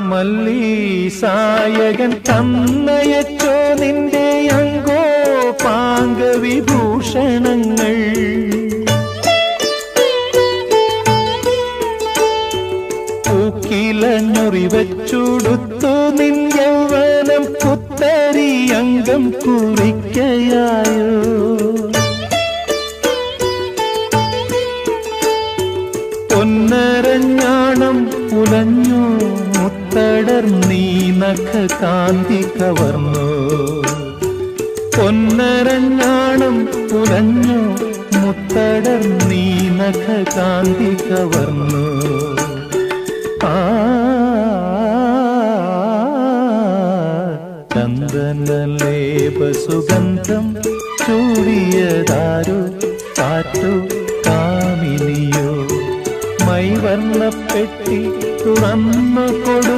മല്ലീസായകൻ തന്നയച്ചോ നിന്റെ അങ്കോ പാംഗവിഭൂഷണങ്ങൾ. പൂക്കിലഞ്ഞുറിവച്ചുടുത്തു നിൻ യൗവനം പുത്തരി അംഗം കുറിക്കയായോ. പൊന്നരഞ്ഞാണം പുലഞ്ഞു മുത്തടർന്നീ നഖ കാന്തി കവർന്നു. പൊന്നരഞ്ഞാണം പുലഞ്ഞു മുത്തടർന്നീ നഖ കാന്തി കവർന്നു. ചന്ദനലേപ സുഗന്ധം ചൂടിയതാരോ കാറ്റോ കാമിനിയോ. മൈവർണ്ണപ്പെട്ടി തുറന്നു കൊടു